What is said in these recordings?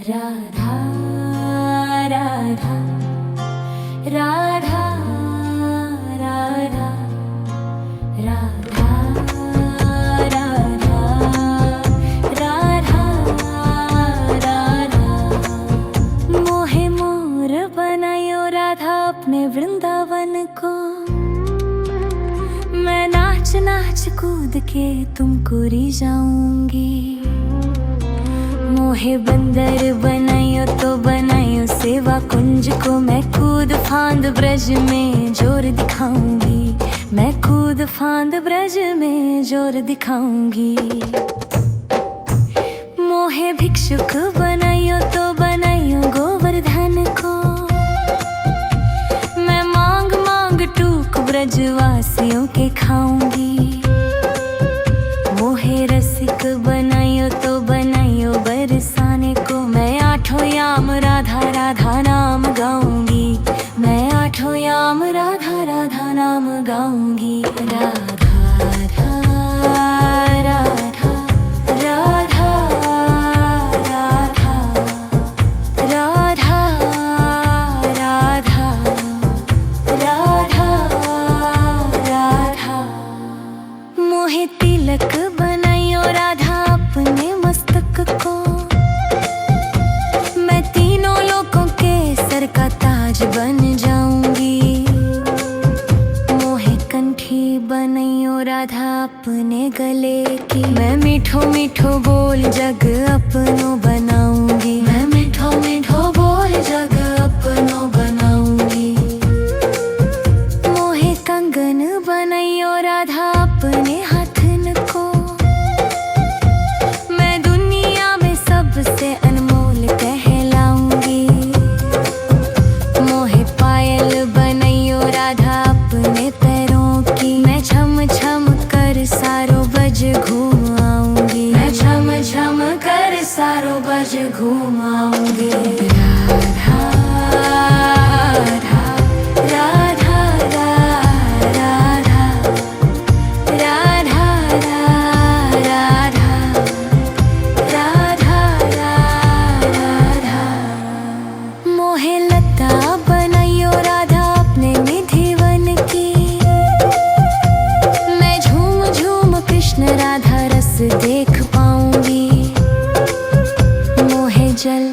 राधा राधा राधा राधा राधा राधा राधा राधा मोहे मोर बनायो राधा अपने वृंदावन को। मैं नाच नाच कूद के तुमको रिझाऊंगी। मोहे बंदर बनायो तो बनायो सेवा कुंज को। मैं कूद फांद ब्रज में जोर दिखाऊंगी। मैं कूद फांद ब्रज में जोर दिखाऊंगी। मोहे भिक्षुक बनायो तो बनायो गोवर्धन को। मैं मांग मांग टूक ब्रजवासियों के खाऊंगी। मोहे रसिक बनायो तो बनायो बरसाने को। मैं आठों याम राधा राधा नाम गाऊंगी। मैं आठों याम राधा राधा नाम गाऊंगी। राधा राधा राधा राधा राधा राधा राधा राधा। मोहे तिलक बनायो राधा अपने मस्तक को। मैं तीनों लोगों के सर का ताज बन जाऊंगी। मोहे कंठी बनायो राधा अपने गले की। मैं मीठो मीठो बोल जग अपनो बनाऊंगी। मैं मीठो मीठो बोल जग अपनो बनाऊंगी। मोहे कंगन बनायो राधा अपने हाथन को। मैं दुनिया में सबसे अनमोल कहलाऊंगी। मोहे पायल बनायो राधा अपने पैरों की। मैं छम छम कर सारो बज घूम आऊंगी। मैं छम छम कर सारो बज घूम आऊंगी। राधा राधा राधा राधा राधा राधा राधा राधा। मोहे लता बनायो राधा अपने निधिवन की। मैं झूम झूम कृष्ण राधा रस देख पाऊंगी। मोहे जल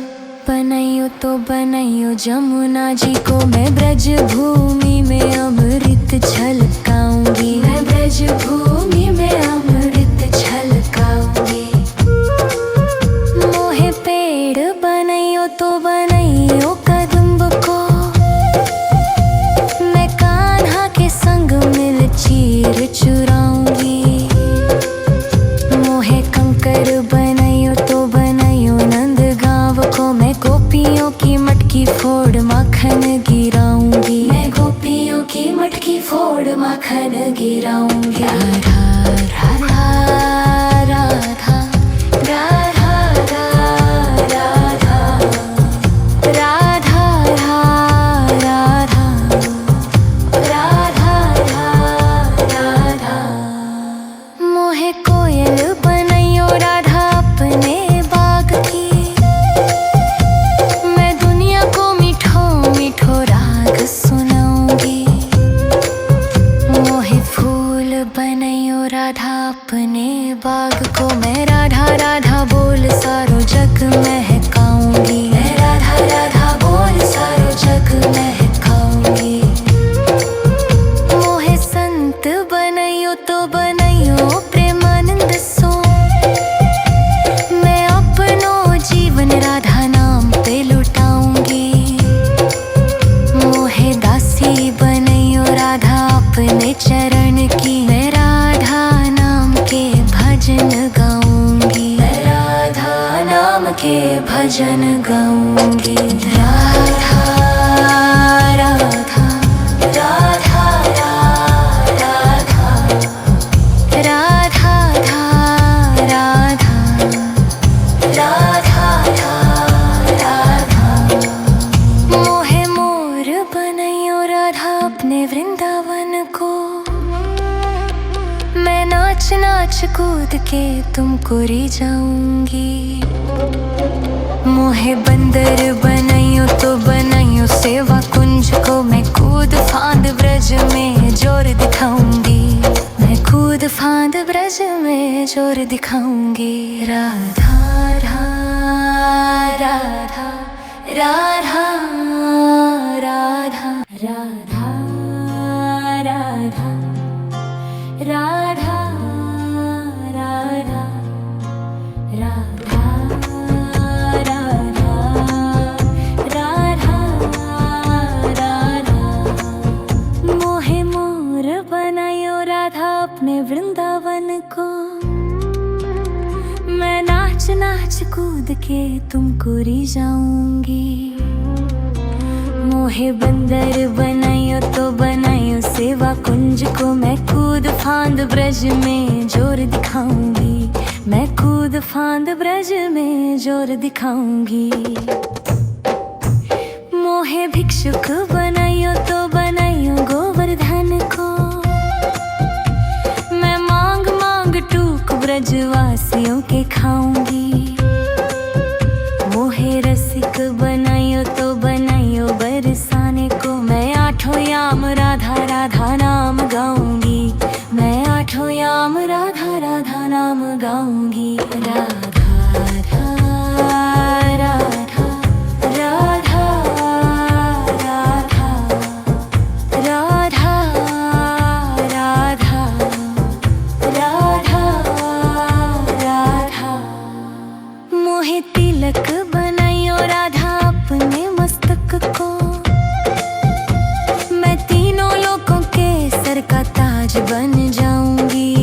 बनायो तो बनायो जमुना जी को। मैं ब्रज भूमि में अमृत छलकाऊंगी। मैं ब्रज भूमि में अमृत छलकाऊंगी। मोहे पेड़ बनायो तो बनायो कदम्ब को। मैं कान्हा के संग मिल चीर चुराऊंगी। मोहे कंकर बनायो तो बनायो नंद गांव को। मैं गोपियों की मटकी फोड़ माखन गिराऊंगी। मैं गोपियों की मटकी फोड़ माखन गिराऊंगी। राधा राधा राधा राधा राधा राधा राधा राधा राधा। मोहे कोयल बनायो राधा अपने बाग की। मैं दुनिया को मीठो मीठो राग सुनाऊंगी। मोहे फूल बनायो राधा अपने बाग को। मैं राधा राधा बोल सारो जग महकाऊंगी। मैं राधा राधा बोल सारो जग महकाऊंगी। मोहे संत बनायो तो बनायो प्रेमानंद सो। मैं अपनो जीवन राधा नाम पे लुटाऊंगी। मोहे दासी बनायो राधा अपने चरण की। मैं राधा नाम के भजन गाऊंगी। मैं राधा नाम के भजन गाऊंगी। राधा राधा राधा राधा राधा राधा राधा। मोहे मोर बनायो राधा अपने वृंदावन को। मैं नाच नाच कूद के तुमको री जाऊंगी। मोहे बंदर बनाइयो तो बनाइयो सेवा कुंज को, मैं कूद फांद ब्रज में जोर दिखाऊंगी। मैं कूद फांद ब्रज में जोर दिखाऊंगी। राधा राधा राधा राधा राधा राधा राधा राधा राधा राधा राधा राधा। मोहे मोर बनायो राधा अपने वृंदावन को, मैं नाच नाच कूद के तुमको री जाऊंगी। मोहे बंदर बनाइयो तो बनाइयो सेवा कुंज को, मैं कूद फांद ब्रज में जोर दिखाऊंगी। मैं कूद फांद ब्रज में जोर दिखाऊंगी। मोहे भिक्षुक बनाइयो तो बनाइयो गोवर्धन को, मैं मांग मांग टूक ब्रजवासियों के खाऊंगी। मोहे रसिक बनाइयो तो बनाइयो बरसाने को, मैं आठों याम राधा राधा नाम गाऊंगी। मैं आठों याम राधा राधा नाम गाऊंगी। राधा राधा राधा राधा राधा राधा राधा राधा। मोहे तिलक बनाइयो राधा अपने मस्तक को, मैं तीनों लोकों के सर का ताज बन जाऊंगी।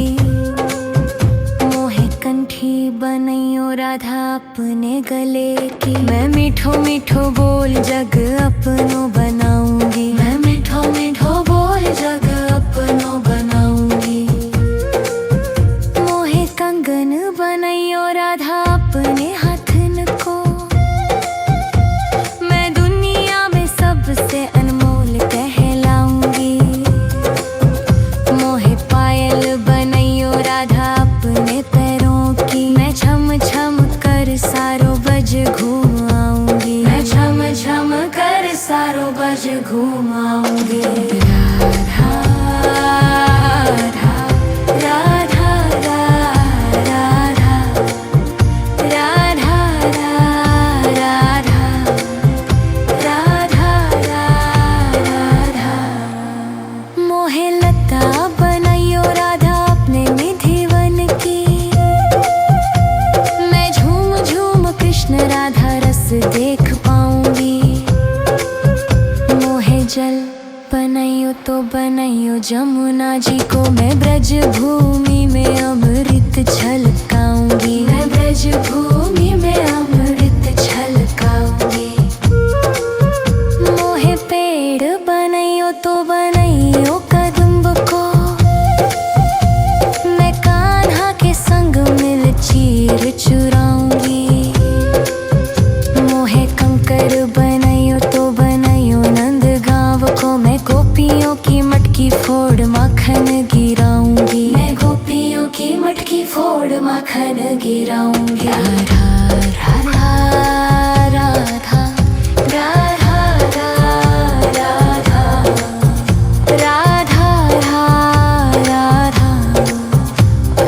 मोहे कंठी बनाइयो राधा अपने गले की, मैं मीठो मीठो बोल जग अपनो बनाऊंगी। मैं मीठो मीठो बोल जग अपनो बनाऊंगी। मोहे कंगन बनाइयो राधा अपने हाथन को, मैं दुनिया में सबसे अनमोल कहलाऊंगी। मोहे पायल बनाइयो राधा अपने पैरों की, मैं छम छम कर सारो बज घूम आऊंगी। मैं छम छम कर सारो बज घूम आऊंगी। राधा राधा राधा राधा राधा राधा राधा राधा। मोहे लता बनाइयो राधा अपने निधिवन की, मैं झूम झूम कृष्ण राधा रस देख पाऊंगी। मोहे जल बनाइयो तो बनाइयो जमुना जी को, मैं ब्रज भूमि में अमृत छलकाऊंगी। मैं ब्रज भूमि में अमृत छलकाऊंगी। मोहे पेड़ बनाइयो तो बनाइयो कदम्ब को, मैं कान्हा के संग मिल चीर चुराऊंगी। मोहे कंकर बनाइयो तो बनाइयो नंद गांव को, मैं गोपियों की मटकी फोड़ माखन गिराऊंगी। मैं गोपियों की मटकी फोड़ माखन गिराऊंगी। राधा राधा राधा राधा राधा राधा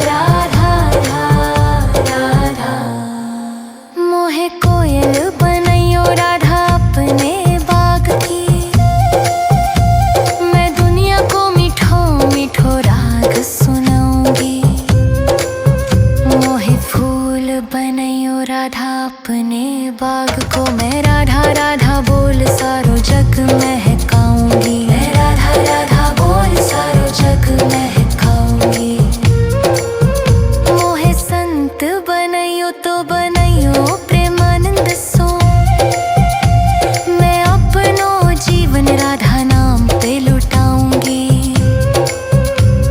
राधा राधा। मोहे कोयल बनाइयो राधा अपने बाग की, मैं दुनिया को मीठो मीठो राग सुनाऊंगी। मोहे फूल बनाइयो राधा अपने बाग को, मैं राधा राधा बोल सारो जग महकाऊंगी। मैं राधा राधा बोल सारो जग महकाऊंगी। मोहे संत बनाइयो तो बनाइयो प्रेमानंद सो, मैं अपनो जीवन राधा नाम पे लुटाऊंगी।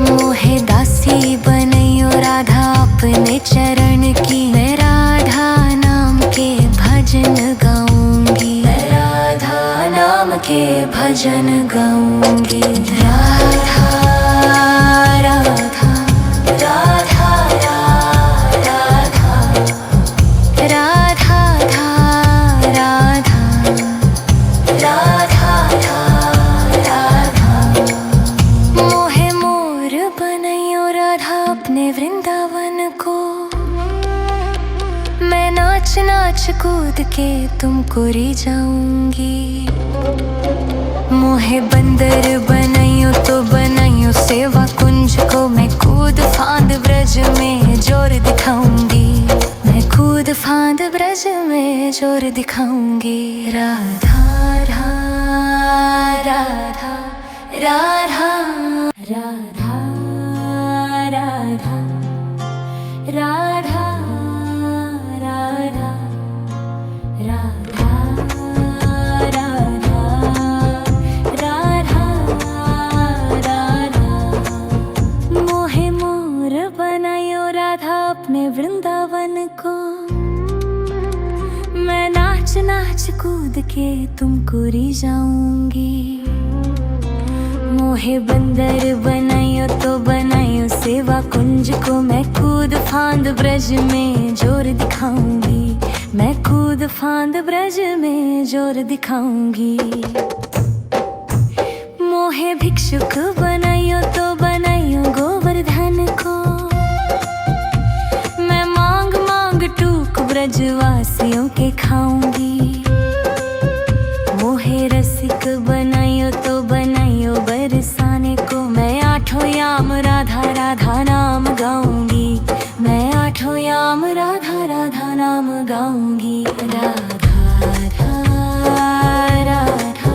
मोहे दासी बनाइयो राधा अपने चरण की, मैं राधा नाम के भजन गाऊंगी। मैं राधा नाम के भजन गाऊंगी। राधा राधा राधा कूद के तुमको री जाऊंगी। मोहे बंदर बनाइयो तो बनाइयो सेवा कुंज को, मैं कूद फांद ब्रज में जोर दिखाऊंगी। मैं कूद फांद ब्रज में जोर दिखाऊंगी। राधा राधा राधा राधा राधा राधा राधा राधा राधा राधा राधा। मोहे मोर बनायो राधा अपने वृंदावन को, मैं नाच नाच कूद के तुमको री जाऊंगी। मोहे बंदर बनाइयो तो बनाइयो सेवा कुंज को, मैं कूद फांद ब्रज में जोर दिखाऊंगी। मैं कूद फांद ब्रज में जोर दिखाऊंगी। मोहे भिक्षुक बनाइयो तो बनाइयो गोवर्धन को, मैं मांग मांग टूक ब्रजवासियों के खाऊंगी। मोहे रसिक बनाइयो तो बनाइयो बरसाने को, मैं आठों याम राधा राधा नाम गाऊंगी। मैं आठों याम राधा राधा नाम गाऊंगी। राधा राधा राधा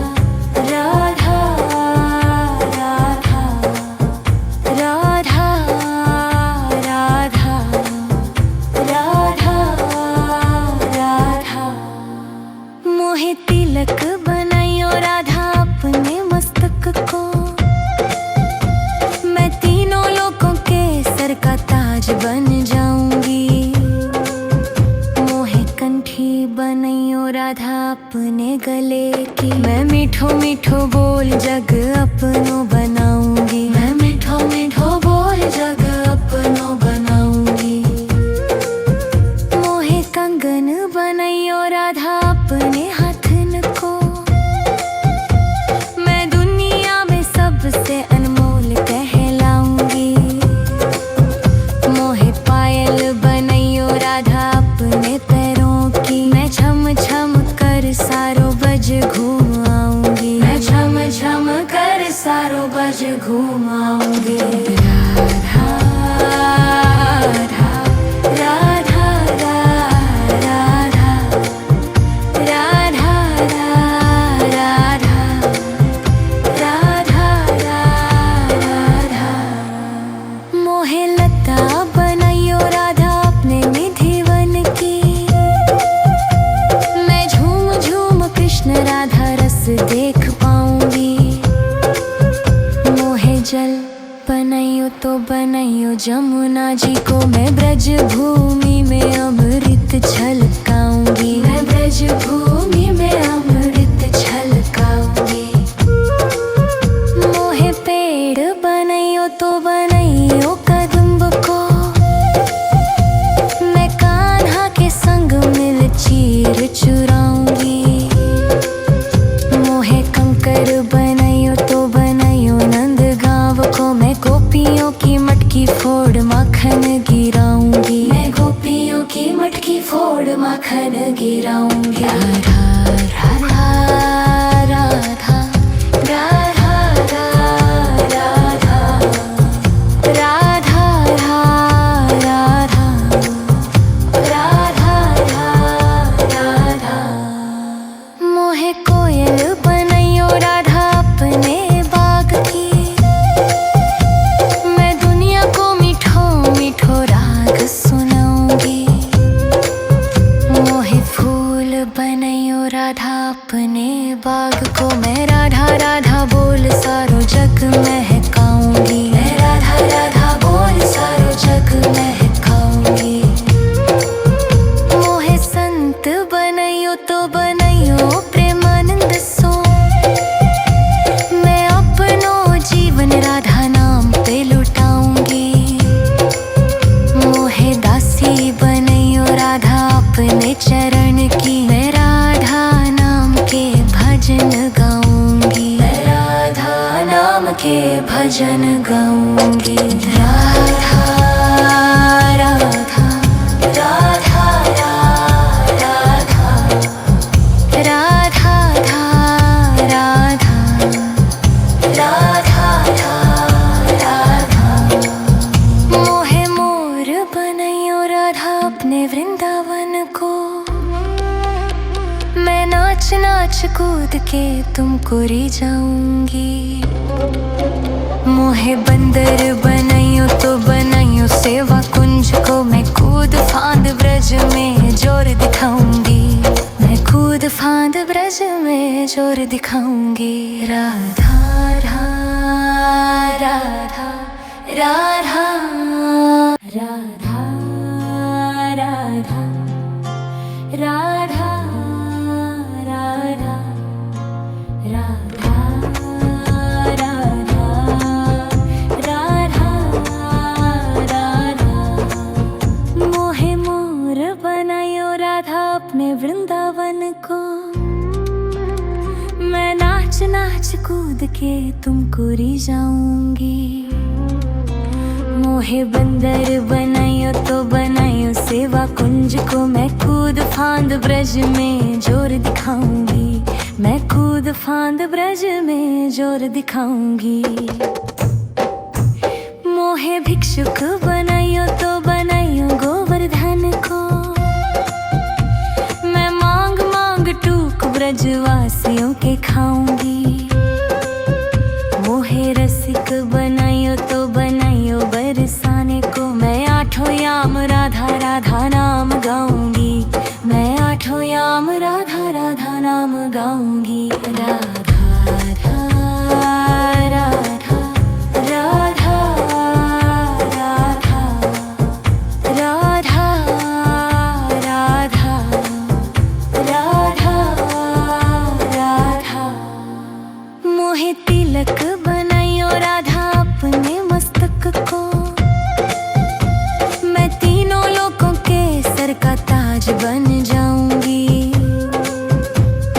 राधा राधा राधा राधा राधा राधा। मोहे तिलक बनाइयो राधा अपने मस्तक को, मैं तीनों लोगों के सर का ताज बन जाऊंगी। मोहे कंठी बनाइयो राधा अपने गले की, मैं मीठो मीठो बोल जग अपनो बनाऊंगी। मैं मीठो मीठो बोल जग अपनो बनाऊंगी। मोहे कंगन बनाइयो राधा अपने हाथन को, मैं दुनिया में सबसे अनमोल कहलाऊंगी। मोहे पायल बनाइयो राधा अपने पैरों की, मैं छम छम कर सारो बज घूम आऊंगी। मैं छम छम कर सारो बज घूम आऊंगी। राधा राधा राधा राधा राधा राधा राधा राधा। मोहे लता बनाइयो राधा अपने निधिवन की, मैं झूम झूम कृष्ण राधा रस देख पाऊंगी। मोहे जल बनाइयो तो बनाइयो जमुना जी को, मैं ब्रज भूमि में अमृत छलकाऊंगी। मैं ब्रज भूमि में अमृत छलकाऊंगी। मोहे पेड़ बनाइयो तो बनाइयो कदम्ब को, मैं कान्हा के संग मिल चीर चुराऊंगी। मोहे कंकर बनाइयो तो बनाइयो नंद गांव को, मैं गोपियों की मटकी फोड़ माखन गिराऊंगी। मैं गोपियों की मटकी फोड़ माखन गिराऊंगी। राधा राधा राधा राधा राधा राधा राधा राधा राधा। मोहे कोयल बनाइयो राधा अपने बाग की, मैं दुनिया को मीठो मीठो राग सुनाऊंगी। मोहे फूल बनाइयो राधा अपने बाग को, मैं राधा राधा बोल सारो जग महकाऊंगी। मैं राधा राधा बोल सारो जग महकाऊंगी। मोहे संत बनाइयो तो बनाइयो प्रेमानंद सो, मैं अपनो जीवन राधा नाम पे लुटाऊंगी। मोहे दासी बनाइयो राधा अपने चरण की, मैं राधा नाम के भजन गाऊंगी। मैं राधा नाम के भजन गाऊंगी। राधा राधा राधा राधा नाच नाच कूद के तुमको रिझाऊंगी। मोहे बंदर बनाइयो तो बनाइयो सेवा कुंज को, मैं कूद फांद ब्रज में जोर दिखाऊंगी। मैं कूद फांद ब्रज में जोर दिखाऊंगी। राधा राधा राधा राधा राधा राधा राधा राधा राधा राधा राधा। मोहे मोर बनायो राधा अपने वृंदावन को, मैं नाच नाच कूद के तुमको रिझाऊंगी। मोहे बंदर बनाइयो तो बनाइयो सेवा कुंज को, मैं कूद फांद ब्रज में जोर दिखाऊंगी। मैं कूद फांद ब्रज में जोर दिखाऊंगी। मोहे भिक्षुक बनाइयो तो बनाइयो गोवर्धन को, मैं मांग मांग टूक ब्रजवासियों के खाऊंगी। मोहे रसिक बनाइयो तो बनाइयो बरसाने को, मैं आठों याम राधा राधा नाम गाऊंगी। मैं आठों याम राधा राधा नाम गाऊंगी। राधा राधा राधा राधा राधा राधा राधा राधा राधा। मोहे तिलक बनाइयो राधा अपने मस्तक को, मैं तीनों लोगों के सर का ताज बन जाऊंगी।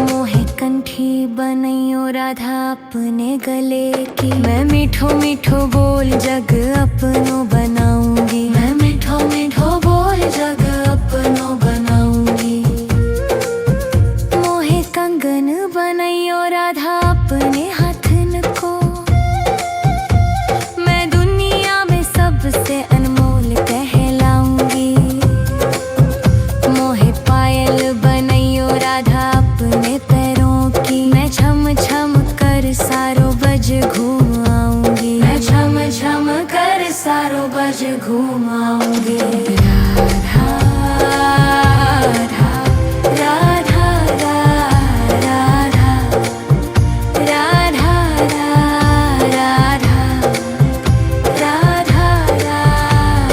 मोहे कंठी बनाइयो राधा अपने गले की, मैं मीठो मीठो बोल जग अपनो बनाऊंगी। मैं मीठो मीठो बोल जग अपनो बनाऊंगी। मोहे कंगन बनाइयो राधा अपने हाथन को, मैं दुनिया में सबसे अनमोल कहलाऊंगी। मोहे पायल बनाइयो राधा अपने पैरों की, मैं छम छम कर सारो बज घूम आऊंगी। मैं छम छम कर सारो बज घूम आऊंगी। राधा राधा राधा राधा राधा राधा राधा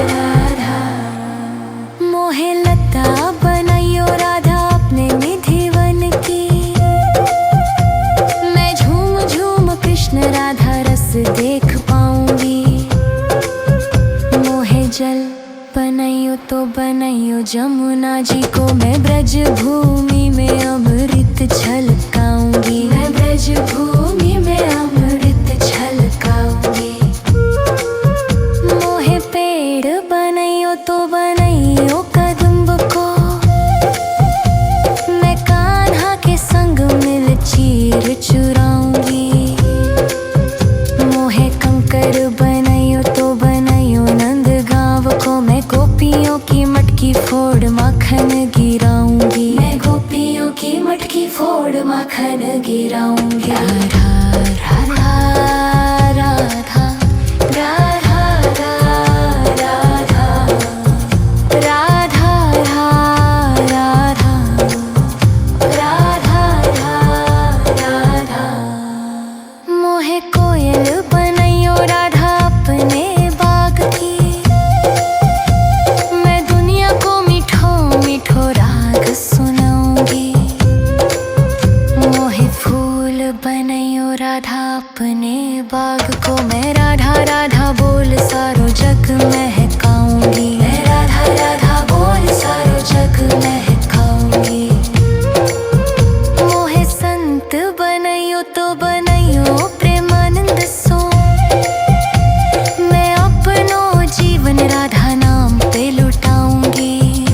राधा। मोहे लता बनाइयो राधा अपने निधिवन की, मैं झूम झूम कृष्ण राधा रस देख पाऊंगी। मोहे जल बनाइयो तो बनाइयो जमुना जी को, मैं ब्रज भूमि में अमृत छलकाऊंगी। मैं ब्रज भूमि में अमृत छलकाऊंगी। मोहे पेड़ बनाइयो तो बनाइयो कदम्ब को, मैं कान्हा के संग मिल चीर चुराऊंगी। मोहे कंकर बनाइयो तो बनाइयो नंद गांव को, मैं गोपियों की मटकी फोड़ माखन गिराऊंगी। मैं गोपियों की मटकी फोड़ माखन गिराऊंगी। राधा राधा राधा राधा राधा राधा राधा राधा राधा। मोहे कोयल बनाइयो राधा अपने बाग की, मैं दुनिया को मीठो मीठो राग सुनाऊंगी। मोहे फूल बनाइयो राधा अपने बाग को, मैं राधा राधा बोल सारो जग महकाऊंगी। मैं राधा राधा बोल सारो जग महकाऊंगी। मोहे संत बनाइयो तो बनाइयो प्रेमानंद सो, मैं अपनो जीवन राधा नाम पे लुटाऊंगी।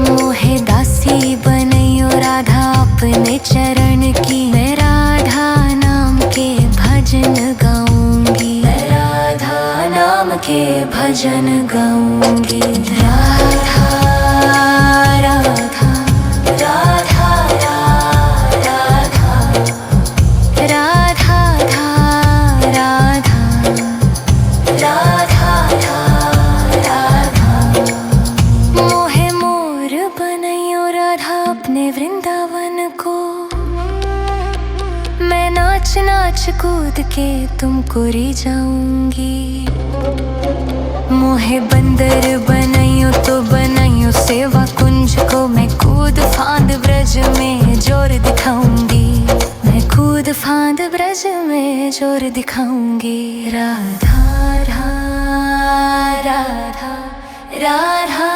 मोहे दासी बनाइयो राधा अपने चरण की, मैं राधा नाम के भजन गाऊंगी। मैं राधा नाम के भजन गाऊंगी। राधा राधा राधा राधा को। मैं नाच नाच कूद के तुमको रिझाऊंगी। मोहे बंदर बनाइयो तो बनाइयो सेवा कुंज को। मैं कूद फांद ब्रज में जोर दिखाऊंगी। मैं कूद फांद ब्रज में जोर दिखाऊंगी। राधा राधा राधा राधा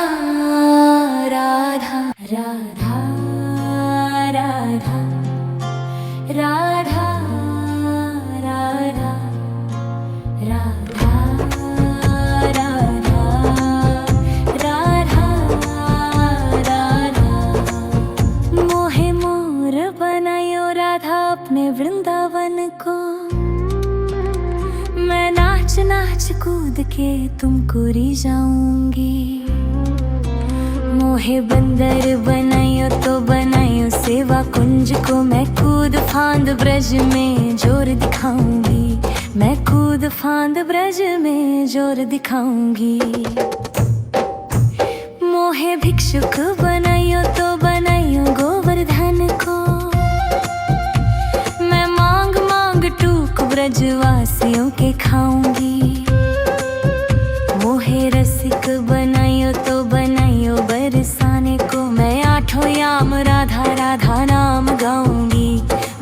राधा राधा राधा राधा राधा राधा राधा। मोहे मोर बनायो राधा अपने वृंदावन को। मैं नाच नाच कूद के तुमको रिझाऊंगी। मोहे बंदर बनाइयो तो बनाइयो सेवा कुंज को। मैं कूद फांद ब्रज में जोर दिखाऊंगी। मैं कूद फांद ब्रज में जोर दिखाऊंगी। मोहे भिक्षुक बनाइयो तो बनाइयो गोवर्धन को। मैं मांग मांग टूक ब्रजवासियों के खाऊंगी। मोहे रसिक बनाइयो तो बनाइयो बरसाने को। मैं आठों याम राधा राधा नाम गाऊंगी।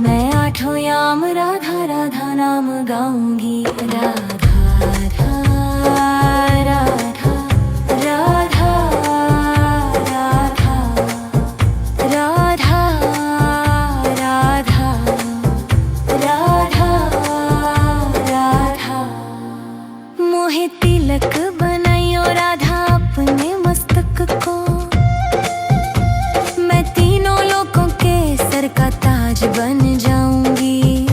मैं आठों याम राधा राधा नाम गाऊंगी। राधा राधा राधा राधा राधा राधा राधा राधा। मोहे तिलक बनाइयो राधा अपने मस्तक को। मैं तीनों लोगों के सर का ताज बन जाऊंगी।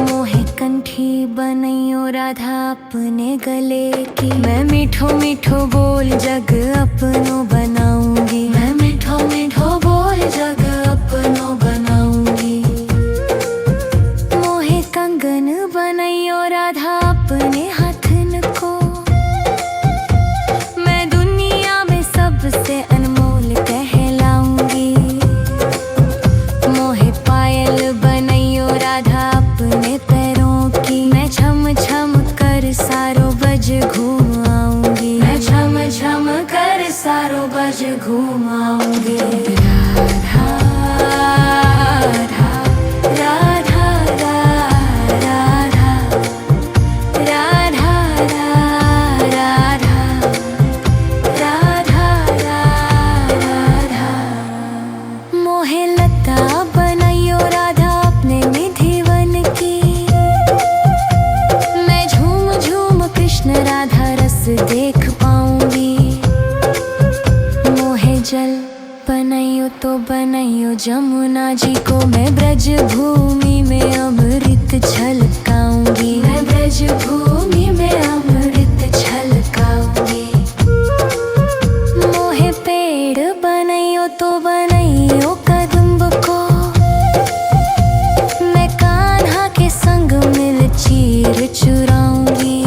मोहे कंठी बनाइयो राधा अपने गले की। मैं मीठो मीठो बोल जग अपनो बनाऊंगी। मैं मीठो मीठो बोल जग अपनो बनाऊंगी। मोहे कंगन बनाइयो राधा अपने हाथन को। मैं दुनिया में सबसे अनमोल कहलाऊंगी। मोहे पायल बनाइयो राधा अपने पैरों की। मैं छम छम कर सारो बज घूम आऊंगी। मैं छम छम कर सारो बज घूम आऊंगी। राधा राधा राधा राधा राधा राधा राधा राधा। मोहे लता बनाइयो राधा अपने निधिवन की। मैं झूम झूम कृष्ण राधा रस देख पाऊंगी। मोहे जल बनाइयो तो बनाइयो जमुना जी को। मैं ब्रज भूमि में अमृत छलकाऊंगी। मैं ब्रज भूमि में अमृत छलकाऊंगी। मोहे पेड़ बनाइयो तो बनाइयो कदम्ब को। मैं कान्हा के संग मिल चीर चुराऊंगी।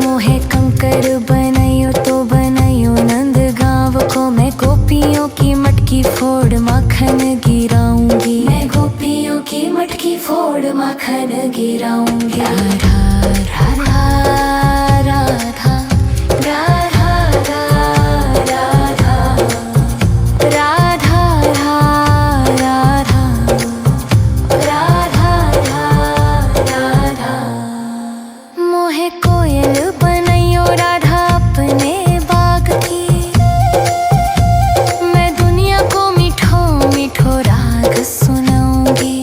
मोहे कंकर बनाइयो तो बनाइयो नंद गाँव को। मैं गोपियों की मटकी फोड़ माखन गिराऊंगी। मैं गोपियों की मटकी फोड़ माखन गिराऊंगी। राधा राधा राधा राधा राधा राधा राधा राधा राधा। मोहे कोयल बनाइयो राधा अपने बाग की। मैं दुनिया को मीठो मीठो राग सुनाऊंगी।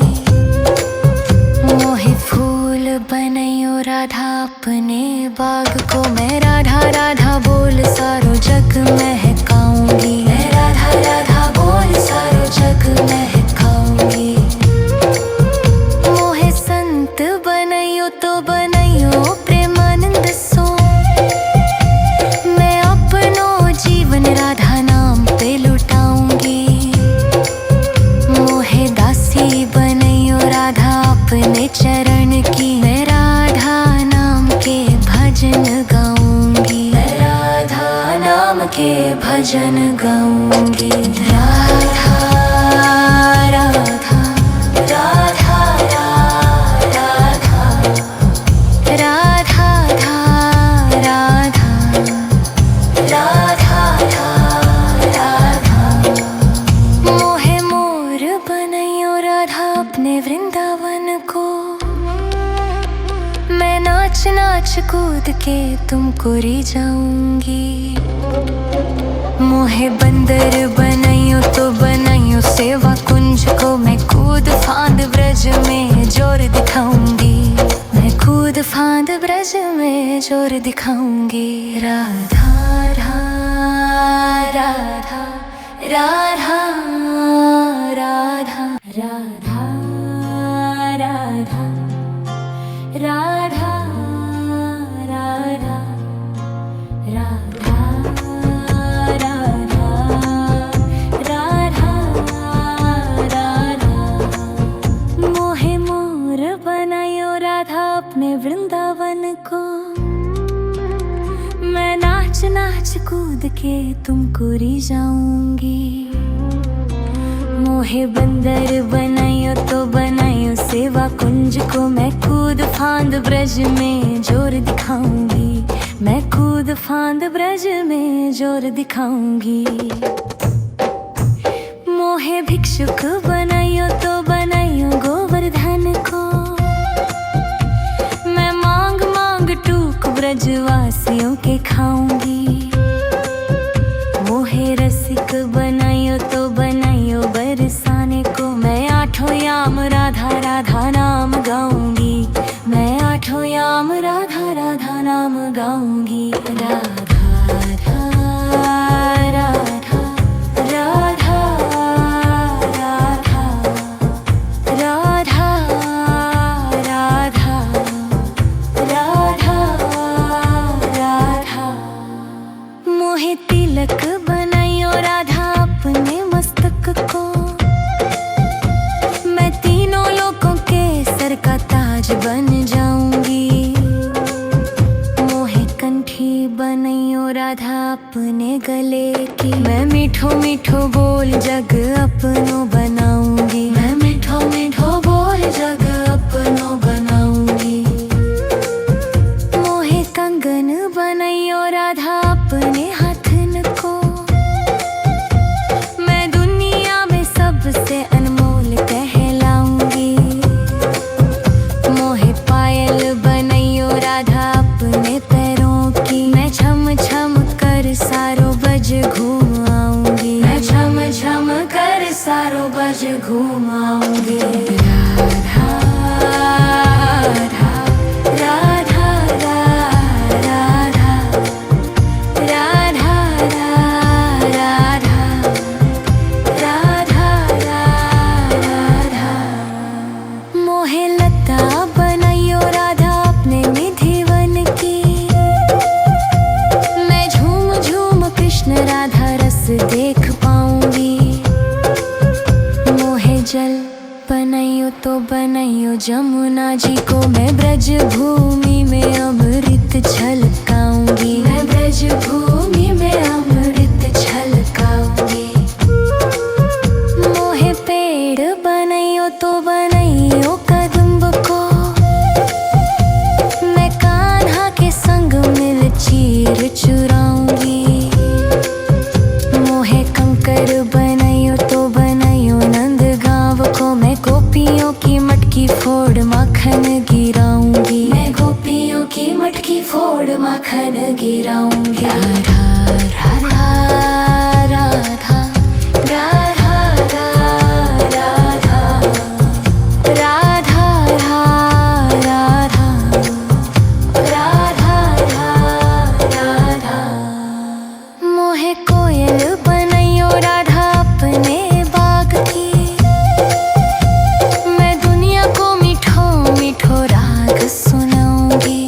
मोहे फूल बनाइयो राधा अपने बाग को। मैं राधा राधा बोल सारो जग महकाऊंगी। मैं राधा राधा बोल सारो जग महकाऊंगी। मोहे संत बनाइयो तो बनाइयो प्रेमानंद सो। मैं अपनो जीवन राधा नाम पे लुटाऊंगी। मोहे दासी बनाइयो राधा अपने चरण की। मैं राधा नाम के भजन गाऊंगी। मैं राधा नाम के भजन गाऊंगी। राधा लक्ष्य कूद के तुमको री जाऊंगी। मोहे बंदर बनाइयो तो बनाइयो सेवा कुंज को, मैं कूद फांद ब्रज में जोर दिखाऊंगी। मैं कूद फांद ब्रज में जोर दिखाऊंगी। राधा राधा राधा राधा राधा राधा राधा राधा राधा राधा राधा। मोहे मोर बनायो राधा अपने वृंदावन को, मैं नाच नाच कूद के तुमको री जाऊंगी। मोहे बंदर बनाइयो तो बनाइयो सेवा कुंज को, मैं कूद फांद ब्रज में जोर दिखाऊंगी। मैं कूद फांद ब्रज में जोर दिखाऊंगी। मोहे भिक्षुक बनाइयो तो बनाइयो गोवर्धन को, मैं मांग मांग टूक ब्रजवासियों के खाऊंगी। मोहे रसिक बनाइयो तो बनाइयो बरसाने को, मैं आठों याम राधा राधा नाम गाऊंगी। मैं आठों याम राधा राधा नाम गाऊंगी। राधा राधा राधा राधा राधा राधा राधा राधा। मोहे तिलक बनाइयो राधा अपने मस्तक को, मैं तीनों लोगों के सर का ताज बन जाऊंगी। मोहे कंठी बनाइयो राधा अपने गले की, मैं मीठो मीठो बोल जग अपनो बनाऊंगी। मैं मीठो मीठो बोल जग अपनो बनाऊंगी। मोहे कंगन बनाइयो राधा अपने हाथन को, मैं दुनिया में सबसे अनमोल कहलाऊंगी। मोहे पायल बनाइयो राधा अपने पैरों की, मैं छम छम कर सारो बज घूम आऊंगी। मैं छम छम कर सारो बज घूम आऊंगी। राधा राधा राधा राधा राधा राधा राधा राधा। मोहे लता बनाइयो राधा अपने निधिवन की, मैं झूम झूम कृष्ण राधा रस देख पाऊंगी। मोहे जल बनाइयो तो बनाइयो जमुना जी को, मैं ब्रज भूमि में अमृत छलकाऊंगी। मैं ब्रज भूमि में अमृत छलकाऊंगी। मोहे पेड़ बनाइयो तो बनाइयो कदम्ब को, मैं कान्हा के संग मिल चीर चुराऊंगी। मोहे कंकर बनाइयो तो बनाइयो नंद गांव को, मैं गोपियों की मटकी फोड़ माखन गिराऊंगी। मैं गोपियों की मटकी फोड़ माखन गिराऊंगी। राधा राधा राधा राधा राधा राधा राधा राधा राधा। मोहे कोयल बनाइयो राधा अपने बाग की, मैं दुनिया को मीठो मीठो राग सुनाऊंगी।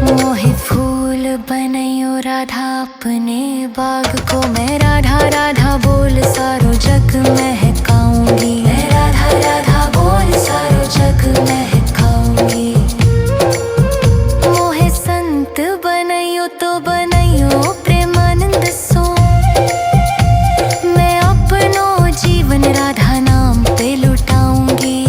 मोहे फूल बनाइयो राधा अपने बाग को, मैं राधा राधा बोल सारो जग महकाऊंगी। मैं राधा राधा बोल सारो जग महकाऊंगी। मोहे संत बनाइयो तो बनाइयो प्रेमानंद सो, मैं अपनो जीवन राधा नाम पे लुटाऊंगी।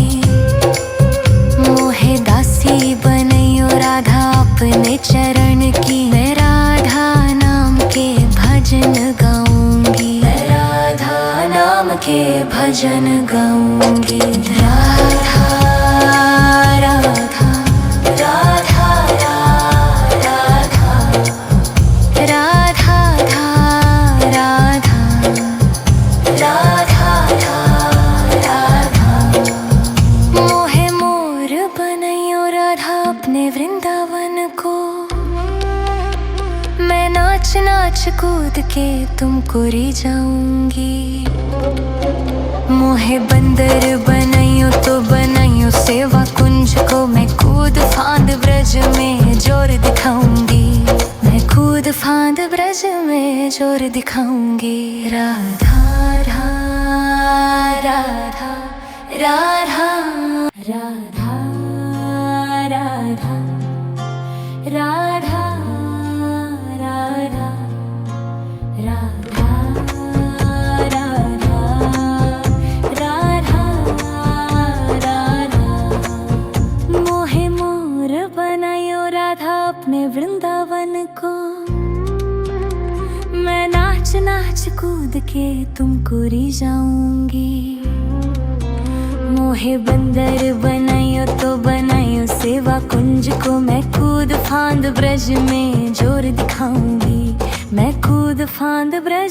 मोहे दासी बनाइयो राधा अपने चरण की, मैं राधा नाम के भजन गाऊंगी। मैं राधा नाम के भजन गाऊंगी। राधा राधा राधा कूद के तुमको री जाऊंगी। मोहे बंदर बनाइयो तो बनाइयो सेवा कुंज को, मैं कूद फांद ब्रज में जोर दिखाऊंगी। मैं कूद फांद ब्रज में जोर दिखाऊंगी। राधा राधा राधा राधा राधा राधा राधा राधा राधा राधा राधा। मोहे मोर बनायो राधा अपने वृंदावन को, मैं नाच नाच कूद के तुमको री जाऊंगी। मोहे बंदर बनाइयो तो बनाइयो सेवा कुंज को, मैं कूद फांद ब्रज में जोर दिखाऊंगी। मैं कूद फांद ब्रज